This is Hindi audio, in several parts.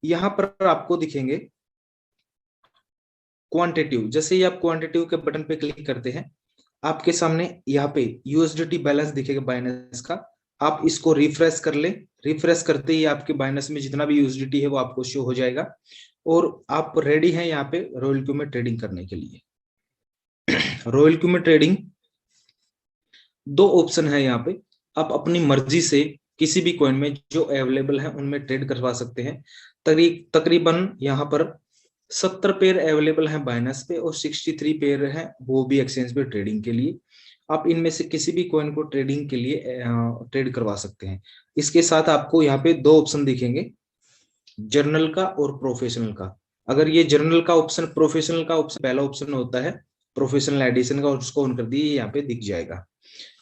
यहाँ पर आपको दिखेंगे क्वांटिटिव। जैसे ही आप क्वांटिटिव के बटन पे क्लिक करते हैं, आपके सामने यहाँ पे यूएसडीटी बैलेंस दिखेगा बाइनेंस का। आप इसको रिफ्रेश कर ले। रिफ्रेश करते ही आपके बाइनेंस में जितना भी यूएसडीटी है वो आपको शो हो जाएगा और आप रेडी हैं यहाँ पे रॉयल क्यू में ट्रेडिंग करने के लिए। रॉयल क्यू में ट्रेडिंग दो ऑप्शन है यहाँ पे। आप अपनी मर्जी से किसी भी कॉइन में जो अवेलेबल है उनमें ट्रेड करवा सकते हैं। तकरीबन यहाँ पर 70 पेयर अवेलेबल हैं बाइनेंस पे और 63 पेयर हैं वो भी एक्सचेंज पे ट्रेडिंग के लिए। आप इनमें से किसी भी कॉइन को ट्रेडिंग के लिए ट्रेड करवा सकते हैं। इसके साथ आपको यहाँ पे दो ऑप्शन दिखेंगे, जर्नल का और प्रोफेशनल का। अगर ये जर्नल का ऑप्शन, प्रोफेशनल का ऑप्शन पहला ऑप्शन होता है प्रोफेशनल एडिशन का, और उसको ऑन कर दिए यहाँ पे दिख जाएगा।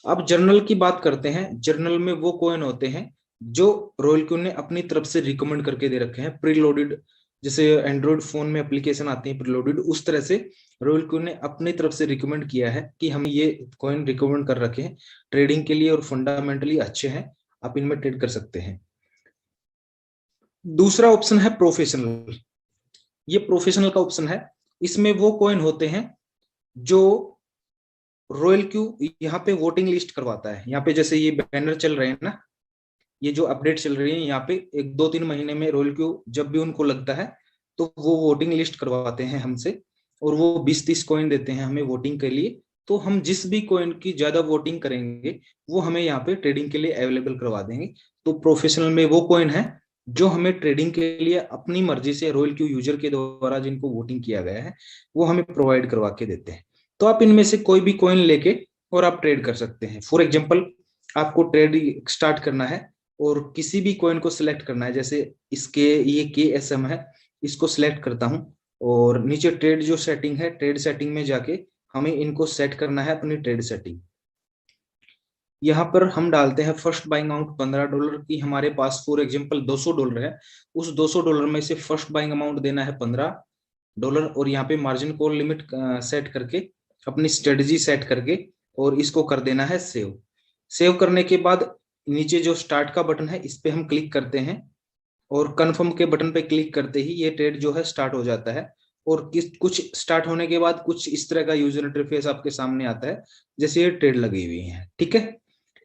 अब जर्नल की बात करते हैं। जर्नल में वो कॉइन होते हैं जो रॉयल क्यू ने अपनी तरफ से रिकमेंड करके दे रखे हैं, प्रीलोडेड। जैसे एंड्रॉइड फोन में एप्लीकेशन आती है प्रीलोडेड, उस तरह से रॉयल क्यू ने अपनी तरफ से रिकमेंड किया है कि हम ये कॉइन रिकमेंड कर रखे हैं ट्रेडिंग के लिए और फंडामेंटली अच्छे हैं, आप इनमें ट्रेड कर सकते हैं। दूसरा ऑप्शन है प्रोफेशनल। ये प्रोफेशनल का ऑप्शन है। इसमें वो कॉइन होते हैं जो रॉयल क्यू यहाँ पे वोटिंग लिस्ट करवाता है। यहाँ पे जैसे ये बैनर चल रहे हैं ना, ये जो अपडेट चल रही है यहाँ पे, 1-2-3 महीने में रॉयल क्यू जब भी उनको लगता है तो वो वोटिंग लिस्ट करवाते हैं हमसे और वो 20-30 कॉइन देते हैं हमें वोटिंग के लिए। तो हम जिस भी कॉइन की ज्यादा वोटिंग करेंगे वो हमें यहाँ पे ट्रेडिंग के लिए अवेलेबल करवा देंगे। तो प्रोफेशनल में वो कॉइन है जो हमें ट्रेडिंग के लिए अपनी मर्जी से रॉयल क्यू यूजर के द्वारा जिनको वोटिंग किया गया है वो हमें प्रोवाइड करवा के देते हैं। तो आप इनमें से कोई भी कॉइन लेके और आप ट्रेड कर सकते हैं। फॉर एग्जाम्पल, आपको ट्रेड स्टार्ट करना है और किसी भी कॉइन को सिलेक्ट करना है। जैसे इसके ये KSM है, इसको सिलेक्ट करता हूं और नीचे ट्रेड जो सेटिंग है, ट्रेड सेटिंग में जाके हमें इनको सेट करना है अपनी ट्रेड सेटिंग। यहाँ पर हम डालते हैं फर्स्ट बाइंग अमाउंट $15 की। हमारे पास फॉर एग्जांपल $200 है, उस $200 में से फर्स्ट बाइंग अमाउंट देना है $15 और यहाँ पे मार्जिन कॉल लिमिट सेट करके अपनी स्ट्रेटजी सेट करके और इसको कर देना है सेव। सेव करने के बाद नीचे जो स्टार्ट का बटन है इस पे हम क्लिक करते हैं और कंफर्म के बटन पे क्लिक करते ही ये ट्रेड जो है स्टार्ट हो जाता है। और कुछ स्टार्ट होने के बाद कुछ इस तरह का यूजर इंटरफेस आपके सामने आता है जैसे ये ट्रेड लगी हुई है। ठीक है,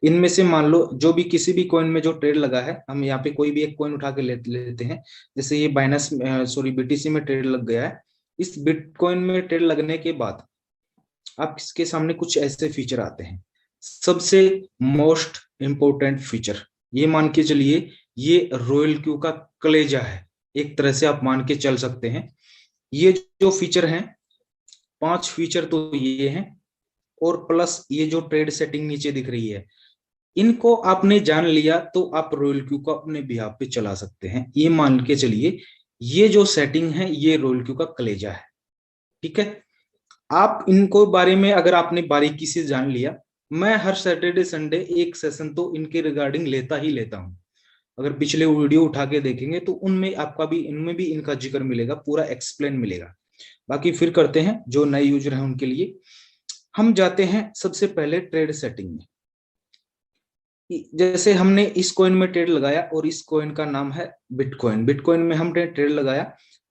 इनमें से मान लो जो भी किसी भी कॉइन में जो ट्रेड लगा है, हम यहाँ पे कोई भी एक कॉइन उठा के लेते हैं। जैसे ये बाइनेंस BTC में ट्रेड लग गया है। इस बिटकॉइन में ट्रेड लगने के बाद आप इसके सामने कुछ ऐसे फीचर आते हैं। सबसे मोस्ट इंपोर्टेंट फीचर, ये मान के चलिए ये रॉयल क्यू का कलेजा है, एक तरह से आप मान के चल सकते हैं। ये जो फीचर हैं, 5 फीचर तो ये हैं और प्लस ये जो ट्रेड सेटिंग नीचे दिख रही है, इनको आपने जान लिया तो आप रॉयल क्यू को अपने बिहाफ पे चला सकते हैं। ये मान के चलिए ये जो सेटिंग है ये रॉयल क्यू का कलेजा है। ठीक है, आप इनको बारे में अगर आपने बारीकी से जान लिया, मैं हर सैटरडे संडे एक सेशन तो इनके रिगार्डिंग लेता ही लेता हूं। अगर पिछले वीडियो उठा के देखेंगे तो उनमें आपका भी, इनमें भी इनका जिक्र मिलेगा, पूरा एक्सप्लेन मिलेगा। बाकी फिर करते हैं जो नए यूजर हैं उनके लिए। हम जाते हैं सबसे पहले ट्रेड सेटिंग में। जैसे हमने इस कॉइन में ट्रेड लगाया और इस कॉइन का नाम है बिटकॉइन। बिटकॉइन में हमने ट्रेड लगाया।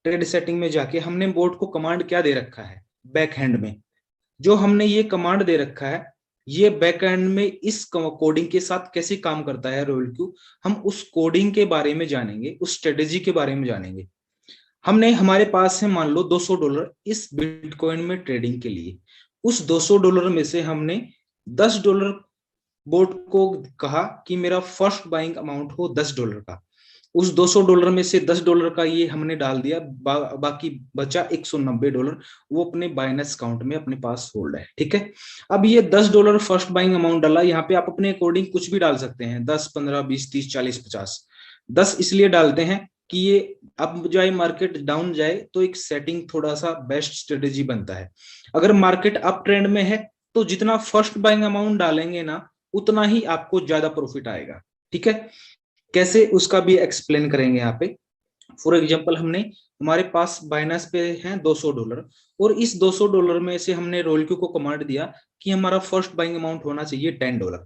ट्रेड सेटिंग में जाके हमने बोर्ड को कमांड क्या दे रखा है, बैक हैंड में जो हमने ये कमांड दे रखा है, ये बैक एंड में इस कोडिंग के साथ कैसे काम करता है रॉयल क्यू, हम उस कोडिंग के बारे में जानेंगे, उस स्ट्रेटेजी के बारे में जानेंगे। हमने, हमारे पास है मान लो $200 इस बिटकॉइन में ट्रेडिंग के लिए। उस $200 में से हमने $10 बोर्ड को कहा कि मेरा फर्स्ट बाइंग अमाउंट हो $10 का। उस $200 में से $10 का ये हमने डाल दिया, बाकी बचा $190 वो अपने बाइनेंस अकाउंट में अपने पास होल्ड है। ठीक है, अब ये $10 फर्स्ट बाइंग अमाउंट डाला। यहाँ पे आप अपने अकॉर्डिंग कुछ भी डाल सकते हैं, 10, 15, 20, 30, 40, 50। 10 इसलिए डालते हैं कि ये अब जाए मार्केट डाउन जाए तो एक सेटिंग थोड़ा सा बेस्ट स्ट्रेटेजी बनता है। अगर मार्केट अप ट्रेंड में है तो जितना फर्स्ट बाइंग अमाउंट डालेंगे ना उतना ही आपको ज्यादा प्रॉफिट आएगा। ठीक है, कैसे उसका भी एक्सप्लेन करेंगे यहाँ पे। फॉर एग्जांपल, हमने, हमारे पास बाइनेंस पे हैं $200 और इस $200 में से हमने रॉयल क्यू को कमांड दिया कि हमारा फर्स्ट बाइंग अमाउंट होना चाहिए $10।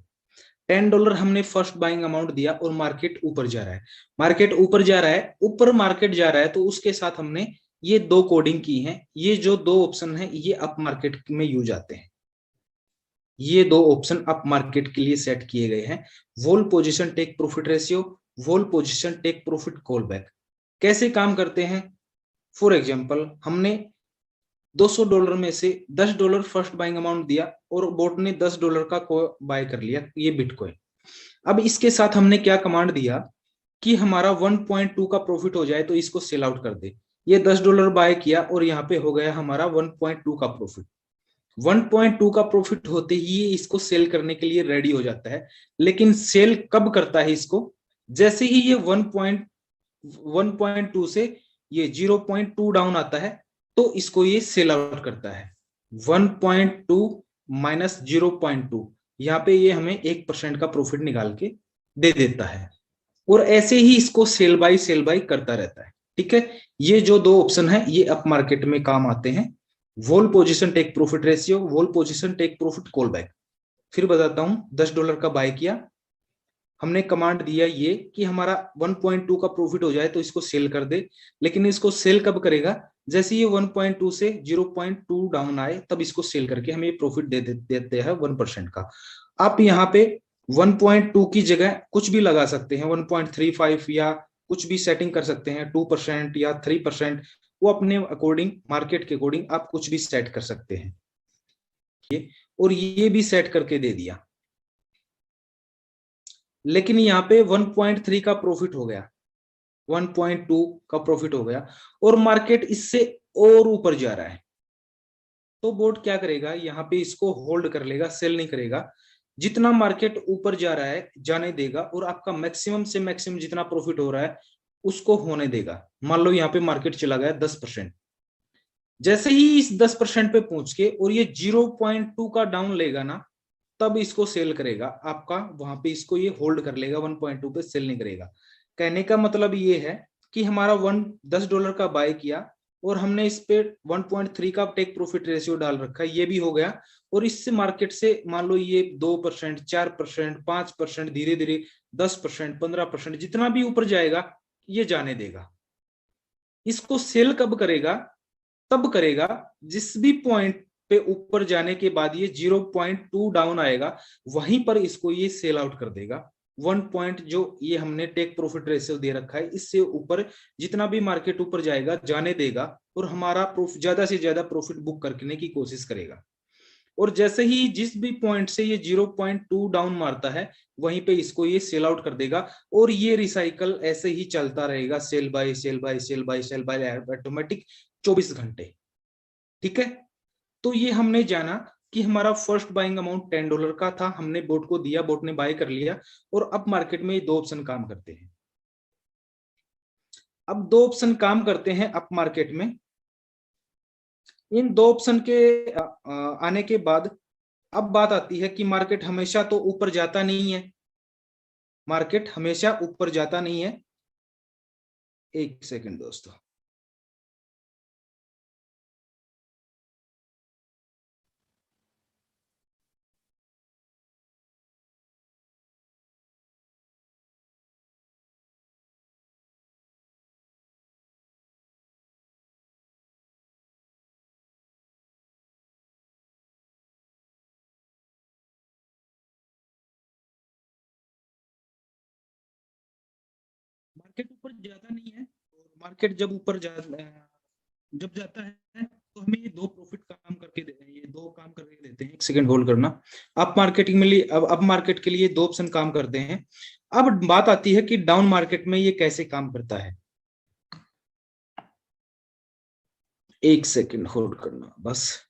$10 हमने फर्स्ट बाइंग अमाउंट दिया और मार्केट ऊपर जा रहा है, मार्केट ऊपर जा रहा है, ऊपर मार्केट जा रहा है, तो उसके साथ हमने ये दो कोडिंग की है। ये जो दो ऑप्शन है ये अप मार्केट में यूज आते हैं, ये दो ऑप्शन अप मार्केट के लिए सेट किए गए हैं। Whole position take profit ratio, whole position take profit call back. कैसे काम करते हैं? फॉर एग्जांपल हमने $200 में से $10 फर्स्ट बाइंग अमाउंट दिया और बोट ने $10 का बाय कर लिया ये बिटकॉइन। अब इसके साथ हमने क्या कमांड दिया कि हमारा 1.2 का प्रॉफिट हो जाए तो इसको सेल आउट कर दे। ये $10 बाय किया और यहाँ पे हो गया हमारा 1.2 का प्रॉफिट। 1.2 का प्रॉफिट होते ही ये इसको सेल करने के लिए रेडी हो जाता है। लेकिन सेल कब करता है इसको? जैसे ही ये 1.2 से ये 0.2 डाउन आता है तो इसको ये सेल आउट करता है। 1.2 माइनस 0.2, यहाँ पे ये हमें 1% का प्रॉफिट निकाल के दे देता है और ऐसे ही इसको सेल बाय करता रहता है। ठीक है, ये जो दो ऑप्शन है ये अप मार्केट में काम आते हैं। Whole position take profit ratio, whole position take profit call back. फिर बताता हूं, $10 का बाय किया, हमने कमांड दिया ये कि हमारा 1.2 का प्रॉफिट हो जाए तो इसको सेल कर दे। लेकिन इसको सेल कब करेगा? जैसे ये 1.2 से 0.2 डाउन आए तब इसको सेल करके हमें प्रॉफिट देते हैं 1% का। आप यहाँ पे 1.2 की जगह कुछ भी लगा सकते हैं, 1.35 या कुछ भी सेटिंग कर सकते हैं, 2% या 3%, वो अपने अकॉर्डिंग, मार्केट के अकॉर्डिंग आप कुछ भी सेट कर सकते हैं। और ये भी सेट करके दे दिया, लेकिन यहाँ पे 1.3 का प्रॉफिट हो गया, 1.2 का प्रॉफिट हो गया और मार्केट इससे और ऊपर जा रहा है, तो बोर्ड क्या करेगा? यहाँ पे इसको होल्ड कर लेगा, सेल नहीं करेगा। जितना मार्केट ऊपर जा रहा है जाने देगा और आपका मैक्सिमम से मैक्सिमम जितना प्रॉफिट हो रहा है उसको होने देगा। मान लो यहाँ पे मार्केट चला गया 10%, जैसे ही इस 10% पे पहुंच के और ये 0.2 का डाउन लेगा ना, तब इसको सेल करेगा आपका, वहां पे इसको ये होल्ड कर लेगा, 1.2 पे सेल नहीं करेगा। कहने का मतलब ये है कि हमारा $10 का बाय किया और हमने इस पे 1.3 का टेक प्रॉफिट रेशियो डाल रखा है, ये भी हो गया। और इससे मार्केट से मान लो ये 2%, 4%, 5%, धीरे धीरे 10%, 15%, जितना भी ऊपर जाएगा ये जाने देगा। इसको सेल कब करेगा? तब करेगा जिस भी पॉइंट पे ऊपर जाने के बाद ये 0.2 डाउन आएगा, वहीं पर इसको ये सेल आउट कर देगा। 1 पॉइंट जो ये हमने टेक प्रॉफिट रेशियो दे रखा है, इससे ऊपर जितना भी मार्केट ऊपर जाएगा जाने देगा और हमारा ज्यादा से ज्यादा प्रॉफिट बुक करने की कोशिश करेगा। और जैसे ही जिस भी पॉइंट से ये 0.2 डाउन मारता है वहीं पे इसको ये सेल आउट कर देगा और ये रिसाइकल ऐसे ही चलता रहेगा, sale by sale by sale by sale by automatic 24 घंटे। ठीक है, तो ये हमने जाना कि हमारा फर्स्ट बाइंग अमाउंट $10 का था, हमने बोट को दिया, बोट ने बाय कर लिया। और अब मार्केट में ये दो ऑप्शन काम करते हैं। अब दो ऑप्शन काम करते हैं अप मार्केट में। इन दो ऑप्शन के आने के बाद अब बात आती है कि मार्केट हमेशा तो ऊपर जाता नहीं है, मार्केट हमेशा ऊपर जाता नहीं है। एक सेकंड दोस्तों, मार्केट ऊपर जाता नहीं है। और मार्केट जब जब जाता है तो हमें ये दो प्रॉफिट काम करके देते हैं, ये दो काम करके देते हैं। एक सेकंड होल्ड करना। अप मार्केटिंग में लिए अब मार्केट के लिए दो ऑप्शन काम करते हैं। अब बात आती है कि डाउन मार्केट में ये कैसे काम करता है। एक सेकंड होल्ड करना बस।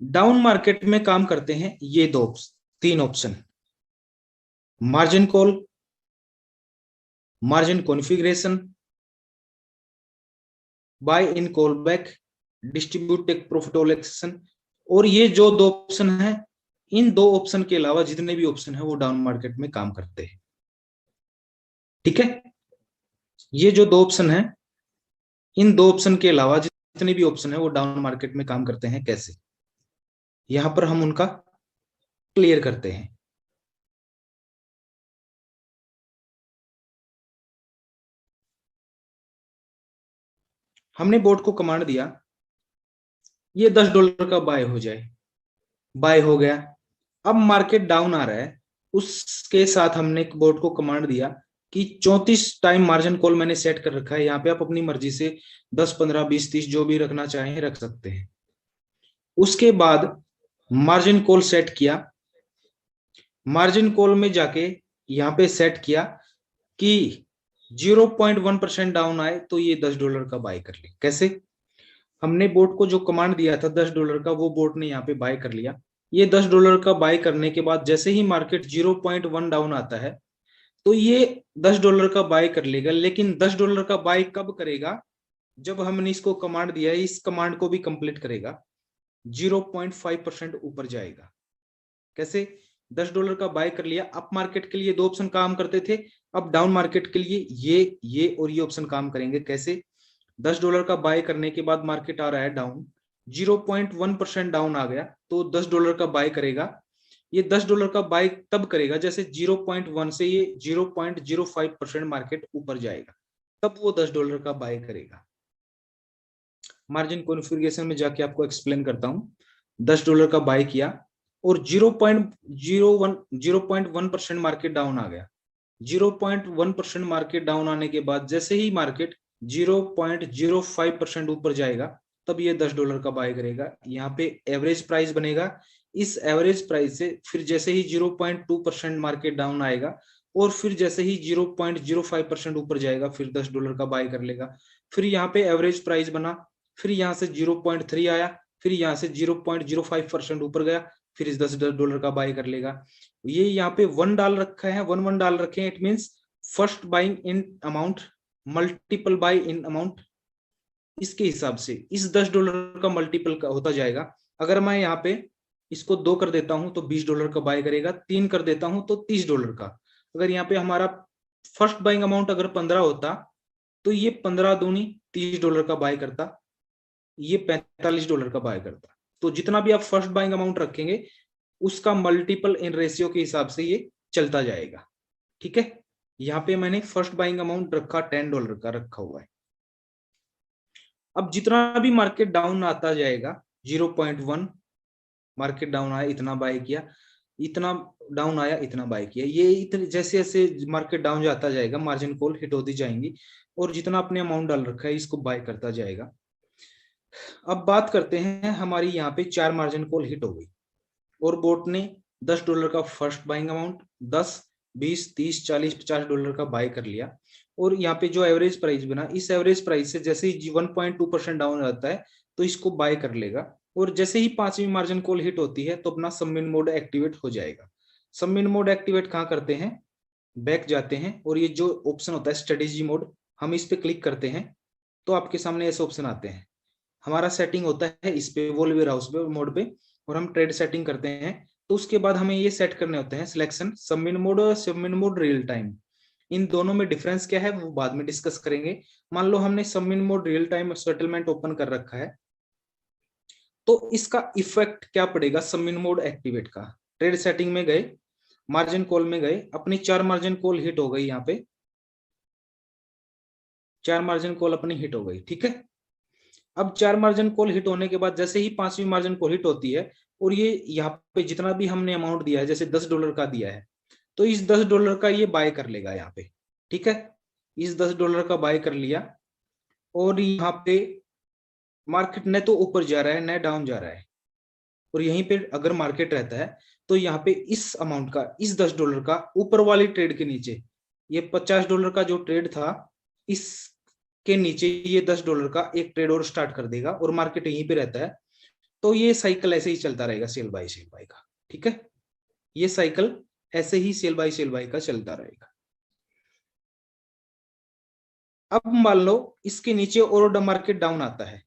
डाउन मार्केट में काम करते हैं ये तीन option: margin call, margin configuration, buy in call back, distribute take profit allocation. और ये जो दो ऑप्शन है, इन दो ऑप्शन के अलावा जितने भी ऑप्शन है वो डाउन मार्केट में काम करते हैं। ठीक है, ये जो दो ऑप्शन है इन दो ऑप्शन के अलावा जितने भी ऑप्शन है वो डाउन मार्केट में काम करते हैं कैसे, यहां पर हम उनका क्लियर करते हैं। हमने बोर्ड को कमांड दिया ये $10 का बाय हो जाए, बाय हो गया। अब मार्केट डाउन आ रहा है, उसके साथ हमने बोर्ड को कमांड दिया कि 34 टाइम मार्जिन कॉल मैंने सेट कर रखा है। यहाँ पे आप अपनी मर्जी से 10, 15, 20, 30 जो भी रखना चाहें रख सकते हैं। उसके बाद मार्जिन कॉल सेट किया, मार्जिन कॉल में जाके यहाँ पे सेट किया कि 0.1% डाउन आए तो ये $10 का बाय कर ले। कैसे, हमने बोट को जो कमांड दिया था $10 का, वो बोट ने यहाँ पे बाय कर लिया। ये $10 का बाय करने के बाद जैसे ही मार्केट 0.1 डाउन आता है तो ये $10 का बाय कर लेगा। लेकिन $10 का बाय कब करेगा, जब हमने इसको कमांड दिया है इस कमांड को भी कंप्लीट करेगा, 0.5% ऊपर जाएगा। कैसे, $10 का बाय कर लिया। अप मार्केट के लिए दो ऑप्शन काम करते थे, अब डाउन मार्केट के लिए ये और ये ऑप्शन काम करेंगे। कैसे, $10 का बाय करने के बाद मार्केट आ रहा है डाउन, 0.1% डाउन आ गया तो $10 का बाय करेगा। ये $10 का बाय तब करेगा जैसे 0.1 से ये 0.05% मार्केट ऊपर जाएगा, तब वो $10 का बाय करेगा। मार्जिन कॉन्फ़िगरेशन में जाके आपको एक्सप्लेन करता हूं। $10 का बाय किया और 0.1% मार्केट डाउन आ गया। 0.1% मार्केट डाउन आने के बाद जैसे ही मार्केट 0.05% ऊपर जाएगा तब ये $10 का बाय करेगा। यहाँ पे एवरेज प्राइस बनेगा। इस एवरेज प्राइस से फिर जैसे ही 0.2% मार्केट डाउन आएगा और फिर जैसे ही 0.05% ऊपर जाएगा फिर $10 का बाय कर लेगा। फिर यहाँ पे एवरेज प्राइस बना, फिर यहाँ से 0.3 आया, फिर यहाँ से 0.05% ऊपर गया, फिर इस $10 का बाय कर लेगा। ये यहाँ पे 1 डाल रखा है, 1 डाल रखे हैं। It means first buying in amount, multiple bye in amount. इसके हिसाब से इस $10 का मल्टीपल का होता जाएगा। अगर मैं यहाँ पे इसको 2 कर देता हूं तो $20 का बाय करेगा, 3 कर देता हूं तो $30 का। अगर यहाँ पे हमारा फर्स्ट बाइंग अमाउंट अगर 15 होता तो ये 15 दूनी $30 का बाय करता, ये $45 का बाय करता। तो जितना भी आप फर्स्ट बाइंग अमाउंट रखेंगे उसका मल्टीपल इन रेशियो के हिसाब से ये चलता जाएगा। ठीक है, यहाँ पे मैंने फर्स्ट बाइंग अमाउंट रखा $10 का रखा हुआ है। अब जितना भी मार्केट डाउन आता जाएगा, 0.1 मार्केट डाउन आया इतना बाय किया, इतना डाउन आया इतना बाय किया, ये इतने जैसे जैसे मार्केट डाउन जाता जाएगा मार्जिन कॉल हिट होती जाएंगी और जितना आपने अमाउंट डाल रखा है इसको बाय करता जाएगा। अब बात करते हैं, हमारी यहाँ पे 4 मार्जिन कॉल हिट हो गई और बोट ने $10 का फर्स्ट बाइंग अमाउंट 10, 20, 30, 40, $50 का बाय कर लिया और यहाँ पे जो एवरेज प्राइस बना, इस एवरेज प्राइस से जैसे ही 1.2% डाउन जाता है तो इसको बाय कर लेगा और जैसे ही 5वीं मार्जिन कॉल हिट होती है तो अपना सबमिट मोड एक्टिवेट हो जाएगा। सबमिट मोड एक्टिवेट कहाँ करते हैं, बैक जाते हैं और ये जो ऑप्शन होता है स्ट्रेटेजी मोड, हम इस पे क्लिक करते हैं तो आपके सामने ऐसे ऑप्शन आते हैं। हमारा सेटिंग होता है इस पे वॉल वेयर हाउस पे मोड पे और हम ट्रेड सेटिंग करते हैं। तो उसके बाद हमें ये सेट करने होते हैं सिलेक्शन सबमिट मोड और सबमिट मोड रियल टाइम। इन दोनों में डिफरेंस क्या है वो बाद में डिस्कस करेंगे। मान लो हमने submit mode real time settlement open कर रखा है तो इसका इफेक्ट क्या पड़ेगा सबमिट मोड एक्टिवेट का। ट्रेड सेटिंग में गए, मार्जिन कॉल में गए, अपनी 4 मार्जिन कॉल हिट हो गई। यहाँ पे 4 मार्जिन कॉल अपनी हिट हो गई। ठीक है, अब 4 मार्जिन कॉल हिट होने के बाद जैसे ही 5वीं मार्जिन कॉल हिट होती है और ये यहाँ पे जितना भी हमने अमाउंट दिया है जैसे $10 का दिया है तो इस $10 का ये बाय कर लेगा यहाँ पे। ठीक है, इस $10 का बाय कर लिया और यहाँ पे मार्केट न तो ऊपर जा रहा है न डाउन जा रहा है और यहीं पे अगर मार्केट रहता है तो यहाँ पे इस अमाउंट का, इस $10 का ऊपर वाली ट्रेड के नीचे, ये $50 का जो ट्रेड था इसके नीचे ये $10 का एक ट्रेड और स्टार्ट कर देगा और मार्केट यहीं पे रहता है। तो ये साइकिल ऐसे ही चलता रहेगा सेल बाय का। ठीक है, ये साइकिल ऐसे ही सेल बाय का चलता रहेगा। अब मान लो इसके नीचे और मार्केट डाउन आता है,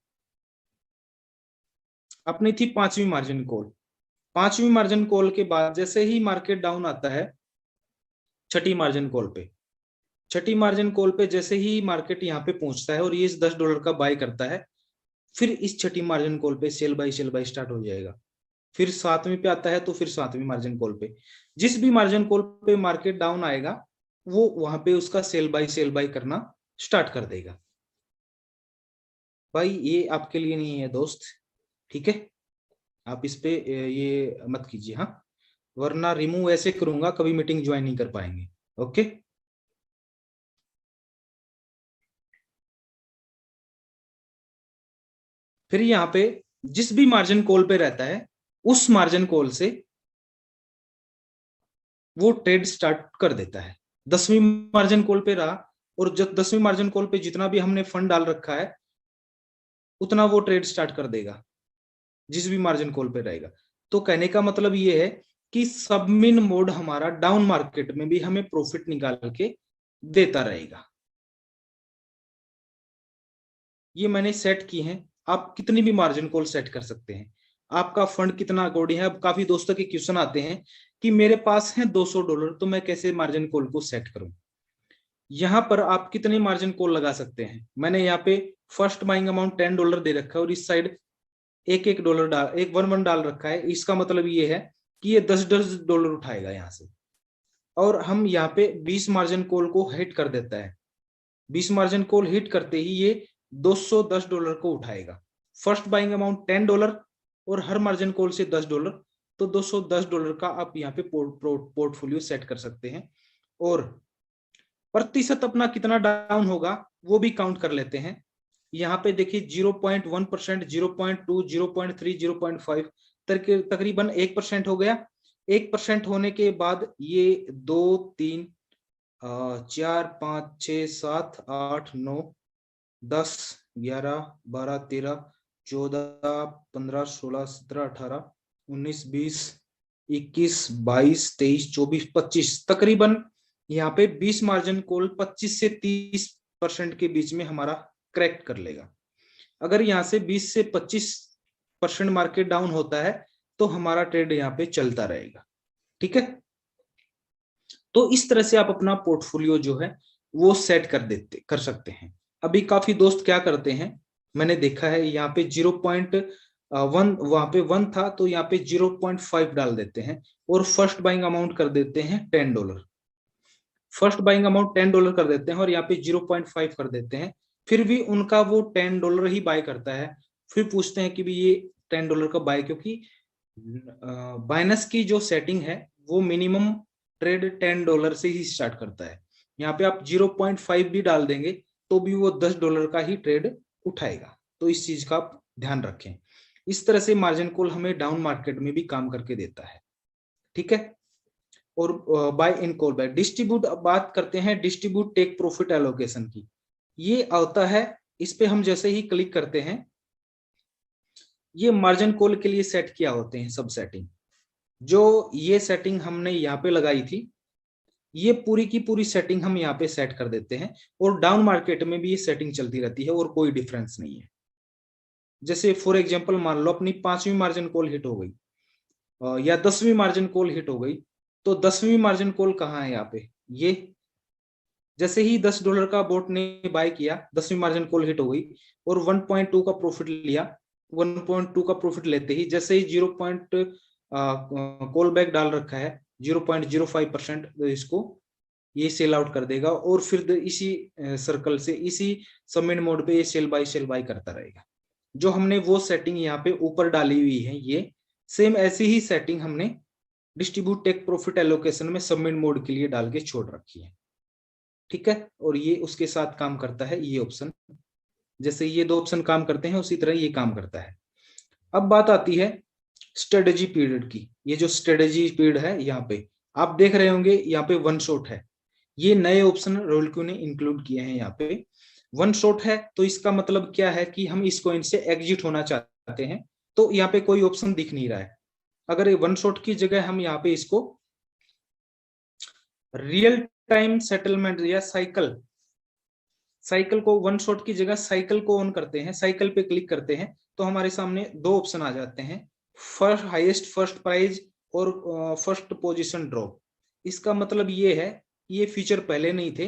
अपनी थी 5वीं मार्जिन कॉल, 5वीं मार्जिन कॉल के बाद जैसे ही मार्केट डाउन आता है 6ठी मार्जिन कॉल पे छठी मार्जिन कॉल पे जैसे ही मार्केट यहाँ पे पहुंचता है और ये इस $10 का बाय करता है, फिर इस छठी मार्जिन कॉल पे सेल बाय स्टार्ट हो जाएगा। फिर 7वीं पे आता है तो फिर 7वीं मार्जिन कॉल पे, जिस भी मार्जिन कॉल पे मार्केट डाउन आएगा वो वहां पे उसका सेल बाय करना स्टार्ट कर देगा। भाई ये आपके लिए नहीं है दोस्त, ठीक है, आप इस पे ये मत कीजिए, हाँ, वरना रिमूव ऐसे करूंगा कभी मीटिंग ज्वाइन नहीं कर पाएंगे। ओके, फिर यहाँ पे जिस भी मार्जिन कॉल पे रहता है उस मार्जिन कॉल से वो ट्रेड स्टार्ट कर देता है। 10वीं मार्जिन कॉल पे रहा और जब 10वीं मार्जिन कॉल पे जितना भी हमने फंड डाल रखा है उतना वो ट्रेड स्टार्ट कर देगा जिस भी मार्जिन कॉल पे रहेगा। तो कहने का मतलब ये है कि सबमिन मोड हमारा डाउन मार्केट में भी हमें प्रॉफिट निकाल के देता रहेगा। ये मैंने सेट की है, आप कितनी भी मार्जिन कॉल सेट कर सकते हैं, आपका फंड कितना अकॉर्डिंग है। अब काफी दोस्तों के क्वेश्चन आते हैं कि मेरे पास है $200 तो मैं कैसे मार्जिन कॉल को सेट करूं। यहाँ पर आप कितने मार्जिन कॉल लगा सकते हैं, मैंने यहाँ पे फर्स्ट बाइंग अमाउंट $10 दे रखा है और इस साइड एक डॉलर डाल, एक वन डाल रखा है। इसका मतलब ये है कि ये $10 उठाएगा यहाँ से, और हम यहाँ पे 20 मार्जिन कॉल को हिट कर देता है। 20 मार्जिन कॉल हिट करते ही ये $210 को उठाएगा। फर्स्ट बाइंग अमाउंट $10 और हर मार्जिन कॉल से $10, तो $210 का आप यहाँ पे पोर्टफोलियो सेट कर सकते हैं। और प्रतिशत अपना कितना डाउन होगा वो भी काउंट कर लेते हैं। यहाँ पे देखिए 0.1%, 0.2, 0.3, 0.5, तकरीबन 1% हो गया। 1% होने के बाद ये 2, 3, 4, 5, 6, 7, 8, 9, 10, 11, 12, 13, 14, 15, 16, 17, 18, 19, 20, 21, 22, 23, 24, 25, तकरीबन यहाँ पे 20 मार्जिन कॉल 25 से 30% के बीच में हमारा क्रैक कर लेगा। अगर यहाँ से 20 से 25% मार्केट डाउन होता है तो हमारा ट्रेड यहाँ पे चलता रहेगा, ठीक है। तो इस तरह से आप अपना पोर्टफोलियो जो है वो सेट कर सकते हैं। अभी काफी दोस्त क्या करते हैं, मैंने देखा है यहाँ पे 0.1 वहां पे 1 था तो यहाँ पे 0.5 डाल देते हैं और फर्स्ट बाइंग अमाउंट कर देते हैं $10। फर्स्ट बाइंग अमाउंट $10 कर देते हैं और यहाँ पे 0.5 कर देते हैं। फिर भी उनका वो $10 ही बाय करता है। फिर पूछते हैं कि भी ये $10 का बाय, क्योंकि बाइनस की जो सेटिंग है वो मिनिमम ट्रेड $10 से ही स्टार्ट करता है। यहाँ पे आप 0.5 भी डाल देंगे तो भी वो $10 का ही ट्रेड उठाएगा। तो इस चीज का आप ध्यान रखें। इस तरह से मार्जिन कॉल हमें डाउन मार्केट में भी काम करके देता है, ठीक है। और bye in call bye distribute, अब बात करते हैं डिस्ट्रीब्यूट टेक प्रॉफिट एलोकेशन की। ये आता है, इस पे हम जैसे ही क्लिक करते हैं ये मार्जिन कॉल के लिए सेट किया होते हैं सब सेटिंग। जो ये सेटिंग हमने यहाँ पे लगाई थी ये पूरी की पूरी सेटिंग हम यहाँ पे सेट कर देते हैं और डाउन मार्केट में भी ये सेटिंग चलती रहती है और कोई डिफरेंस नहीं है। जैसे फॉर एग्जांपल मान लो अपनी 5वीं मार्जिन कॉल हिट हो गई या 10वीं मार्जिन कॉल हिट हो गई, तो 10वीं मार्जिन कॉल कहाँ है यहाँ पे, ये जैसे ही $10 का बोट ने बाय किया 10वीं मार्जिन कॉल हिट हो गई और 1.2 का प्रॉफिट लिया। 1.2 का प्रॉफिट लेते ही जैसे ही 0. कॉल बैक डाल रखा है 0.05%, इसको ये सेल आउट कर देगा और फिर इसी सर्कल से इसी सबमिट मोड पे ये सेल बाय करता रहेगा। जो हमने वो सेटिंग यहाँ पे ऊपर डाली हुई है ये सेम ऐसी ही सेटिंग हमने डिस्ट्रीब्यूट टेक प्रॉफिट एलोकेशन में सबमिट मोड के लिए डाल के छोड़ रखी है, ठीक है। और ये उसके साथ काम करता है ये ऑप्शन, जैसे ये 2 ऑप्शन काम करते हैं उसी तरह ये काम करता है। अब बात आती है स्ट्रेटेजी पीरियड की। ये जो स्ट्रेटेजी पीरियड है यहाँ पे आप देख रहे होंगे यहाँ पे 1 शॉट है। ये नए ऑप्शन रोलक्यू ने इंक्लूड किए हैं। यहाँ पे 1 शॉट है तो इसका मतलब क्या है कि हम इस कॉइन से एग्जिट होना चाहते हैं, तो यहाँ पे कोई ऑप्शन दिख नहीं रहा है। अगर 1 शॉट की जगह हम यहाँ पे इसको रियल टाइम सेटलमेंट या साइकिल को 1 शॉट की जगह साइकिल को ऑन करते हैं, साइकिल पे क्लिक करते हैं तो हमारे सामने 2 ऑप्शन आ जाते हैं, फर्स्ट हाईएस्ट फर्स्ट प्राइज और फर्स्ट पोजीशन ड्रॉप। इसका मतलब ये है ये फीचर पहले नहीं थे,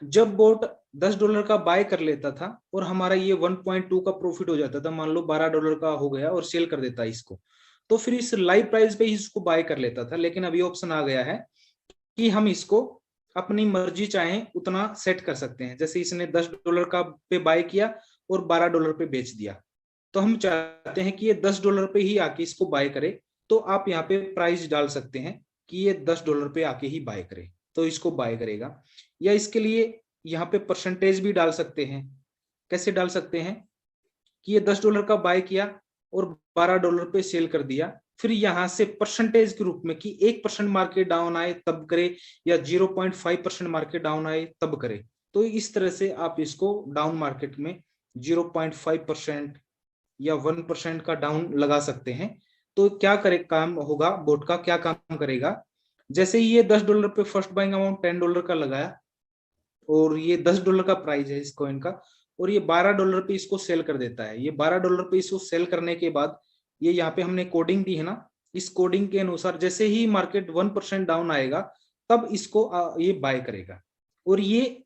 जब बोट $10 का बाय कर लेता था और हमारा ये 1.2 का प्रॉफिट हो जाता था, मान लो $12 का हो गया और सेल कर देता है इसको, तो फिर इस लाइव प्राइस पे ही इसको बाय कर लेता था। लेकिन अभी ऑप्शन आ गया है कि हम इसको अपनी मर्जी चाहे उतना सेट कर सकते हैं। जैसे इसने $10 का पे बाय किया और $12 पे बेच दिया, तो हम चाहते हैं कि ये $10 पे ही आके इसको बाय करे, तो आप यहाँ पे प्राइस डाल सकते हैं कि ये $10 पे आके ही बाय करे, तो इसको बाय करेगा। या इसके लिए यहाँ पे परसेंटेज भी डाल सकते हैं। कैसे डाल सकते हैं कि ये $10 का बाय किया और $12 पे सेल कर दिया, फिर यहां से परसेंटेज के रूप में कि 1% मार्केट डाउन आए तब करे या 0.5% मार्केट डाउन आए तब करे। तो इस तरह से आप इसको डाउन मार्केट में 0.5% या 1% का डाउन लगा सकते हैं। तो क्या करे काम होगा, बोट का क्या काम करेगा, जैसे ही ये $10 पे फर्स्ट बाइंग अमाउंट $10 का लगाया और ये $10 का प्राइस है इस कॉइन का, और ये $12 पे इसको सेल कर देता है। ये $12 पे इसको सेल करने के बाद ये यहाँ पे हमने कोडिंग दी है ना, इस कोडिंग के अनुसार जैसे ही मार्केट 1% डाउन आएगा तब इसको ये बाय करेगा, और ये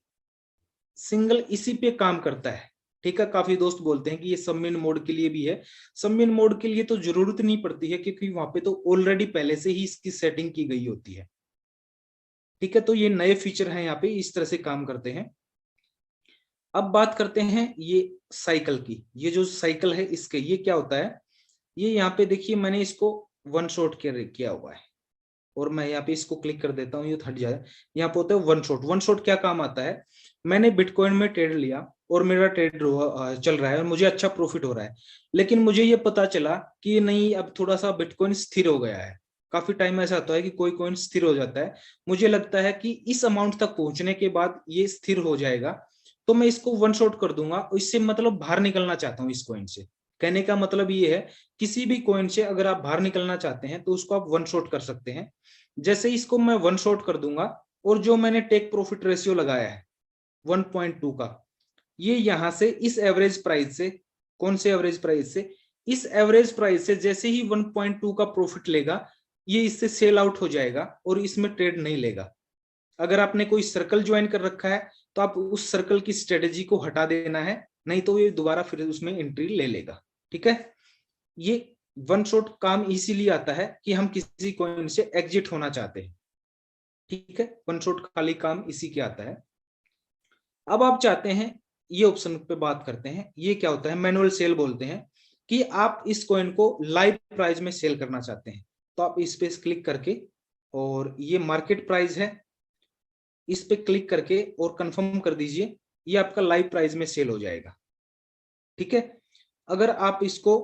सिंगल इसी पे काम करता है। ठीक है, काफी दोस्त बोलते हैं कि ये सबमिन मोड के लिए भी है। सबमिन मोड के लिए तो जरूरत नहीं पड़ती है, क्योंकि वहां पे तो ऑलरेडी पहले से ही इसकी सेटिंग की गई होती है। ठीक है, तो ये नए फीचर हैं यहाँ पे, इस तरह से काम करते हैं। अब बात करते हैं ये साइकिल की। ये जो साइकिल है इसके ये क्या होता है, ये यहाँ पे देखिए मैंने इसको वन शॉट किया हुआ है, और मैं यहाँ पे इसको क्लिक कर देता हूँ, ये हट जाए। यहाँ पे होता है वन शॉट। वन शॉट क्या काम आता है, मैंने बिटकॉइन में ट्रेड लिया और मेरा ट्रेड चल रहा है और मुझे अच्छा प्रॉफिट हो रहा है, लेकिन मुझे ये पता चला कि नहीं अब थोड़ा सा बिटकॉइन स्थिर हो गया है। काफी टाइम ऐसा होता है कि कोई कॉइन स्थिर हो जाता है, मुझे लगता है कि इस अमाउंट तक पहुंचने के बाद ये स्थिर हो जाएगा, तो मैं इसको वन शॉट कर दूंगा। इससे मतलब बाहर निकलना चाहता हूँ इस कॉइन से। कहने का मतलब ये है, किसी भी कॉइन से अगर आप बाहर निकलना चाहते हैं तो उसको आप वन शॉट कर सकते हैं। जैसे इसको मैं वन शॉट कर दूंगा, और जो मैंने टेक प्रॉफिट रेशियो लगाया है 1.2 का, ये यहां से इस एवरेज प्राइस से, कौन से एवरेज प्राइस से, इस एवरेज प्राइस से जैसे ही 1.2 का प्रॉफिट लेगा, ये इससे सेल आउट हो जाएगा और इसमें ट्रेड नहीं लेगा। अगर आपने कोई सर्कल ज्वाइन कर रखा है तो आप उस सर्कल की स्ट्रेटेजी को हटा देना है, नहीं तो ये दोबारा फिर उसमें एंट्री ले लेगा। ठीक है, ये वन शॉट काम इसीलिए आता है कि हम किसी कॉइन से एग्जिट होना चाहते हैं। ठीक है, वन शॉट खाली काम इसी के आता है। अब आप चाहते हैं, ये ऑप्शन पे बात करते हैं, ये क्या होता है, मैनुअल सेल बोलते हैं, कि आप इस कॉइन को लाइव प्राइस में सेल करना चाहते हैं। तो आप इस पे क्लिक करके, और ये मार्केट प्राइस है, इस पे क्लिक करके और कंफर्म कर दीजिए, ये आपका लाइव प्राइस में सेल हो जाएगा। ठीक है, अगर आप इसको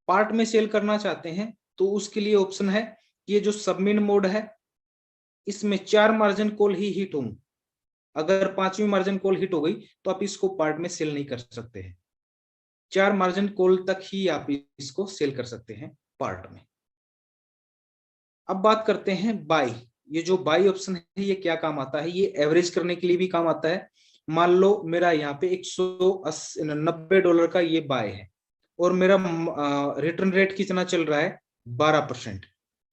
पार्ट में सेल करना चाहते हैं तो उसके लिए ऑप्शन है, ये जो सबमिन मोड है इसमें 4 मार्जिन कॉल ही हिट हों। अगर 5वीं मार्जिन कॉल हिट हो गई तो आप इसको पार्ट में सेल नहीं कर सकते हैं। 4 मार्जिन कॉल तक ही आप इसको सेल कर सकते हैं पार्ट में। अब बात करते हैं बाय। ये जो बाय ऑप्शन है ये क्या काम आता है, ये एवरेज करने के लिए भी काम आता है। मान लो मेरा यहाँ पे $190 का ये बाय है और मेरा रिटर्न रेट कितना चल रहा है, 12%।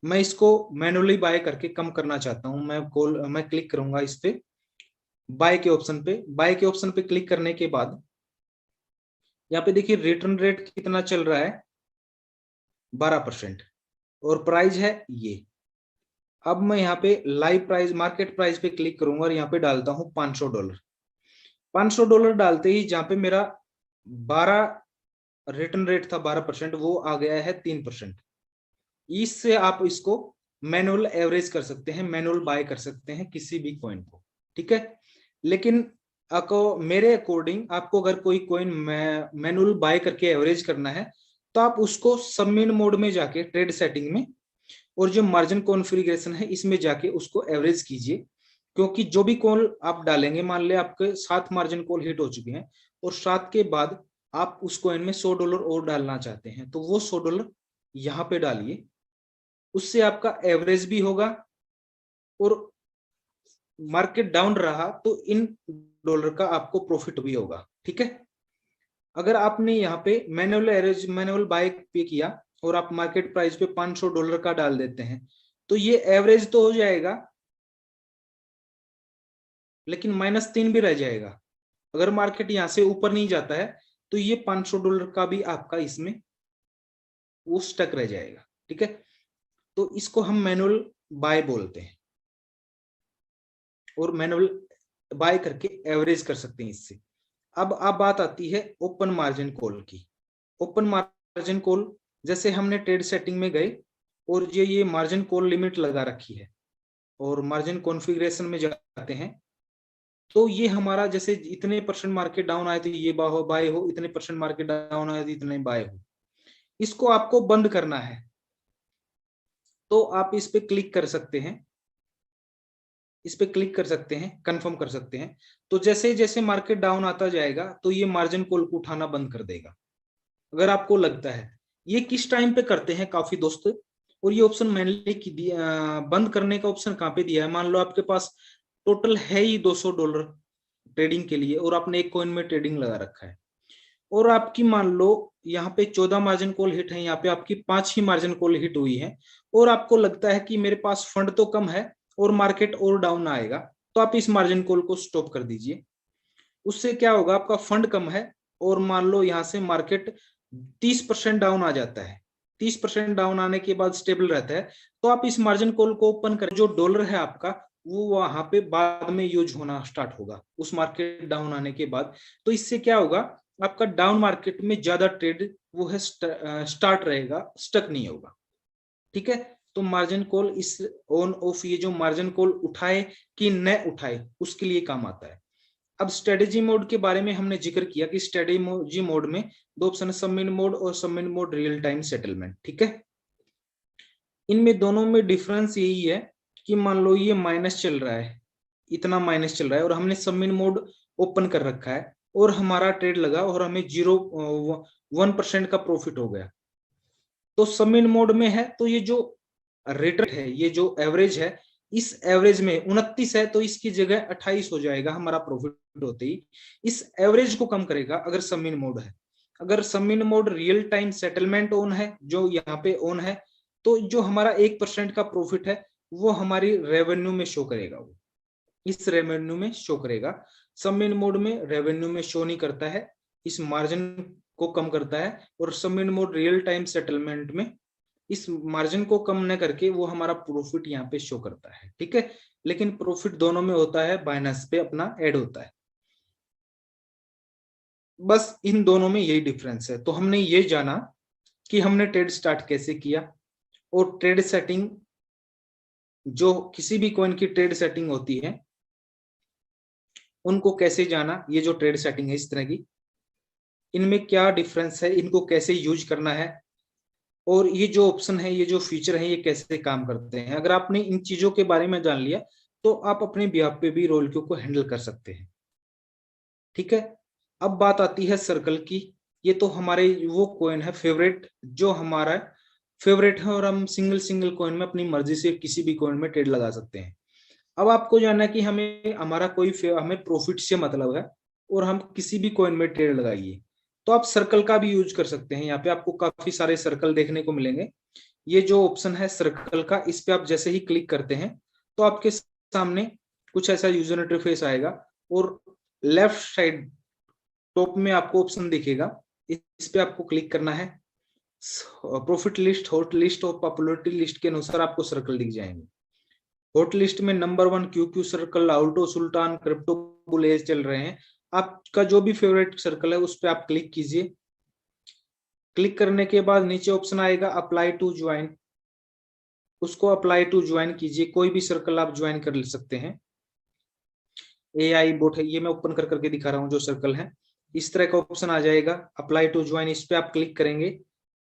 मैं इसको मैनुअली बाय करके कम करना चाहता हूं। मैं क्लिक करूंगा इस पे, बाय के ऑप्शन पे। बाय के ऑप्शन पे क्लिक करने के बाद यहाँ पे देखिए रिटर्न रेट कितना चल रहा है, 12%, और प्राइस है ये। अब मैं यहाँ पे लाइव प्राइस, मार्केट प्राइस पे क्लिक करूंगा और यहाँ पे डालता हूँ $500। $500 डालते ही जहाँ पे मेरा 12 रिटर्न रेट था 12%, वो आ गया है 3%। इससे आप इसको मैनुअल एवरेज कर सकते हैं, मैनुअल बाय कर सकते हैं किसी भी कॉइन को। ठीक है, लेकिन मेरे अकॉर्डिंग आपको अगर कोई कॉइन मैनुअल बाय करके एवरेज करना है तो आप उसको सबमिन मोड में जाके ट्रेड सेटिंग में, और जो मार्जिन कॉन्फ़िगरेशन है इसमें जाके उसको एवरेज कीजिए। क्योंकि जो भी कॉल आप डालेंगे, मान ले आपके 7 मार्जिन कॉल हिट हो चुके हैं और 7 के बाद आप उस कॉइन में $100 और डालना चाहते हैं, तो वो $100 यहाँ पे डालिए। उससे आपका एवरेज भी होगा, और मार्केट डाउन रहा तो इन डॉलर का आपको प्रॉफिट भी होगा। ठीक है, अगर आपने यहाँ पे मैनुअल एवरेज, मैनुअल बाय पे किया और आप मार्केट प्राइस पे $500 का डाल देते हैं, तो ये एवरेज तो हो जाएगा, लेकिन -3 भी रह जाएगा। अगर मार्केट यहाँ से ऊपर नहीं जाता है तो ये $500 का भी आपका इसमें वो स्टक रह जाएगा। ठीक है, तो इसको हम मैनुअल बाय बोलते हैं, और मैनुअल बाय करके एवरेज कर सकते हैं इससे। अब बात आती है ओपन मार्जिन कॉल की। ओपन मार्जिन कॉल, जैसे हमने ट्रेड सेटिंग में गए और ये मार्जिन कॉल लिमिट लगा रखी है और मार्जिन कॉन्फ़िगरेशन में जाते हैं, तो ये हमारा जैसे इतने % मार्केट डाउन आए तो ये बाय हो, इतने % मार्केट डाउन आए तो इतने बाय हो। इसको आपको बंद करना है तो आप इस पे क्लिक कर सकते हैं, इस पे क्लिक कर सकते हैं, कंफर्म कर सकते हैं। तो जैसे जैसे मार्केट डाउन आता जाएगा तो ये मार्जिन कॉल को उठाना बंद कर देगा, अगर आपको लगता है। ये किस टाइम पे करते हैं काफी दोस्त, और ये ऑप्शन मैंने बंद करने का ऑप्शन कहाँ पे दिया है। मान लो आपके पास टोटल है ही $200 ट्रेडिंग के लिए और आपने एक कॉइन में ट्रेडिंग लगा रखा है, और आपकी मान लो यहाँ पे 14 मार्जिन कॉल हिट है, यहाँ पे आपकी 5 ही मार्जिन कॉल हिट हुई है, और आपको लगता है कि मेरे पास फंड तो कम है और मार्केट और डाउन आएगा, तो आप इस मार्जिन कॉल को स्टॉप कर दीजिए। उससे क्या होगा, आपका फंड कम है और मान लो यहाँ से मार्केट 30% डाउन आ जाता है, 30% डाउन आने के बाद स्टेबल रहता है, तो आप इस मार्जिन कॉल को ओपन कर, जो डॉलर है आपका वो वहां पे बाद में यूज होना स्टार्ट होगा उस मार्केट डाउन आने के बाद। तो इससे क्या होगा, आपका डाउन मार्केट में ज्यादा ट्रेड वो है स्टार्ट रहेगा, स्टक नहीं होगा। ठीक है, तो मार्जिन कॉल इस ऑन ऑफ, ये जो मार्जिन कॉल उठाए कि न उठाए उसके लिए काम आता है। अब स्ट्रेटेजी मोड के बारे में हमने जिक्र किया कि स्ट्रेटेजी मोड में 2 ऑप्शन है, सबमिट मोड और submit mode real time settlement. ठीक है, इनमें दोनों में डिफरेंस यही है कि मान लो ये माइनस चल रहा है, इतना माइनस चल रहा है और हमने सबमिट मोड ओपन कर रखा है और हमारा ट्रेड लगा और हमें 1% का प्रॉफिट हो गया। तो सबमिट मोड में है तो ये जो रेट है, ये जो एवरेज है, इस एवरेज में 29 है तो इसकी जगह 28 हो जाएगा हमारा प्रॉफिट होते ही। इस एवरेज को कम करेगा अगर सबमिट मोड है। अगर submit mode real time settlement on है, जो यहाँ पे ऑन है, तो जो हमारा 1% का प्रॉफिट है वो हमारी रेवेन्यू में शो करेगा, वो इस रेवेन्यू में शो करेगा। सबमिट मोड में रेवेन्यू में शो नहीं करता है, इस मार्जिन को कम करता है, और submit mode real time settlement में इस मार्जिन को कम न करके वो हमारा प्रॉफिट यहाँ पे शो करता है। ठीक है, लेकिन प्रॉफिट दोनों में होता है, बाइनेंस पे अपना ऐड होता है। बस इन दोनों में यही डिफरेंस है। तो हमने ये जाना कि हमने ट्रेड स्टार्ट कैसे किया, और ट्रेड सेटिंग, जो किसी भी कॉइन की ट्रेड सेटिंग होती है उनको कैसे जाना। ये जो ट्रेड सेटिंग है इस तरह की, इनमें क्या डिफरेंस है, इनको कैसे यूज करना है, और ये जो ऑप्शन है, ये जो फीचर है, ये कैसे काम करते हैं। अगर आपने इन चीजों के बारे में जान लिया तो आप अपने बिहाफ पे भी रोल क्यू को हैंडल कर सकते हैं। ठीक है, अब बात आती है सर्कल की। ये तो हमारे वो कॉइन है फेवरेट, जो हमारा फेवरेट है, और हम सिंगल सिंगल कॉइन में अपनी मर्जी से किसी भी कॉइन में ट्रेड लगा सकते हैं। अब आपको जानना है कि हमें हमारा हमें प्रॉफिट से मतलब है और हम किसी भी कॉइन में ट्रेड लगाइए, तो आप सर्कल का भी यूज कर सकते हैं। यहाँ पे आपको काफी सारे सर्कल देखने को मिलेंगे। ये जो ऑप्शन है सर्कल का, इस पे आप जैसे ही क्लिक करते हैं तो आपके सामने कुछ ऐसा यूजर इंटरफेस आएगा, और लेफ्ट साइड टॉप में आपको ऑप्शन दिखेगा, इस पे आपको क्लिक करना है। प्रॉफिट लिस्ट, हॉट लिस्ट और पॉपुलरिटी लिस्ट के अनुसार आपको सर्कल दिख जाएंगे। हॉट लिस्ट में नंबर 1 क्यूक्यू सर्कल, आउटो, सुल्तान, क्रिप्टो बुल चल रहे हैं। आपका जो भी फेवरेट सर्कल है उस पर आप क्लिक कीजिए। क्लिक करने के बाद नीचे ऑप्शन आएगा अप्लाई टू ज्वाइन, उसको अप्लाई टू ज्वाइन कीजिए। कोई भी सर्कल आप ज्वाइन कर सकते हैं। AI बोट है, ये मैं ओपन करके दिखा रहा हूँ जो सर्कल है। इस तरह का ऑप्शन आ जाएगा अप्लाई टू ज्वाइन, इस पे आप क्लिक करेंगे